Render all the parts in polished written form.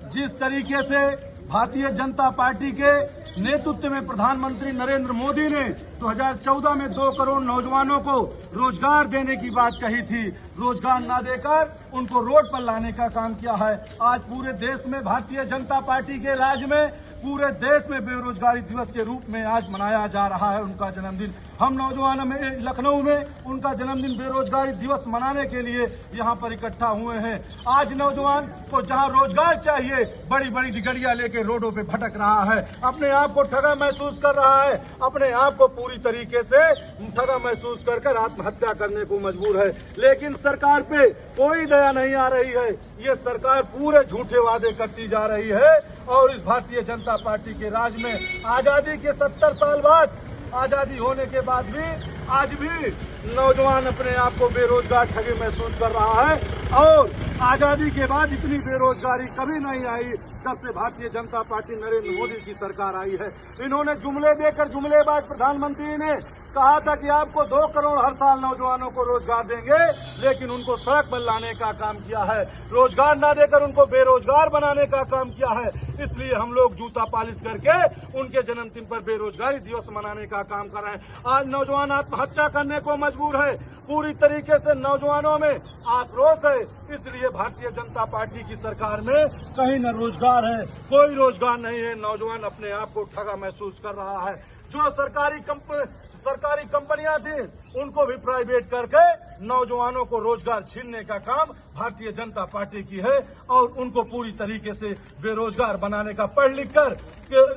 जिस तरीके से भारतीय जनता पार्टी के नेतृत्व में प्रधानमंत्री नरेंद्र मोदी ने 2014 में 2 करोड़ नौजवानों को रोजगार देने की बात कही थी, रोजगार न देकर उनको रोड पर लाने का काम किया है। आज पूरे देश में भारतीय जनता पार्टी के राज में पूरे देश में बेरोजगारी दिवस के रूप में आज मनाया जा रहा है उनका जन्मदिन। हम नौजवानों में लखनऊ में उनका जन्मदिन बेरोजगारी दिवस मनाने के लिए यहाँ पर इकट्ठा हुए हैं। आज नौजवान को जहाँ रोजगार चाहिए बड़ी बड़ी डिगरियां लेके रोडों पे भटक रहा है, अपने आप को ठगा महसूस कर रहा है, अपने आप को पूरी तरीके से ठगा महसूस कर आत्महत्या करने को मजबूर है। लेकिन सरकार पे कोई दया नहीं आ रही है। ये सरकार पूरे झूठे वादे करती जा रही है और इस भारतीय जनता पार्टी के राज में आजादी के 70 साल बाद, आजादी होने के बाद भी आज भी नौजवान अपने आप को बेरोजगार ठगे महसूस कर रहा है। और आजादी के बाद इतनी बेरोजगारी कभी नहीं आई जब से भारतीय जनता पार्टी नरेंद्र मोदी की सरकार आई है। इन्होंने जुमले देकर, जुमलेबाज प्रधानमंत्री ने कहा था कि आपको 2 करोड़ हर साल नौजवानों को रोजगार देंगे, लेकिन उनको सड़क पर लाने का काम किया है, रोजगार न देकर उनको बेरोजगार बनाने का काम किया है। इसलिए हम लोग जूता पालिश करके उनके जन्मदिन पर बेरोजगारी दिवस मनाने का काम कर रहे हैं। आज नौजवान आत्महत्या करने को मजबूर है, पूरी तरीके से नौजवानों में आक्रोश है। इसलिए भारतीय जनता पार्टी की सरकार में कहीं न रोजगार है, कोई रोजगार नहीं है। नौजवान अपने आप को ठगा महसूस कर रहा है। जो सरकारी कंपनियां थी उनको भी प्राइवेट करके नौजवानों को रोजगार छीनने का काम भारतीय जनता पार्टी की है और उनको पूरी तरीके से बेरोजगार बनाने का, पढ़ लिख कर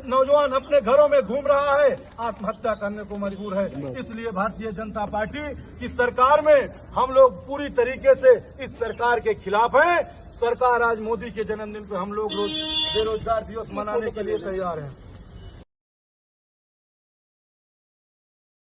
नौजवान अपने घरों में घूम रहा है, आत्महत्या करने को मजबूर है। इसलिए भारतीय जनता पार्टी की सरकार में हम लोग पूरी तरीके से इस सरकार के खिलाफ हैं। सरकार आज मोदी के जन्मदिन पे हम लोग बेरोजगार दिवस मनाने के लिए तैयार हैं।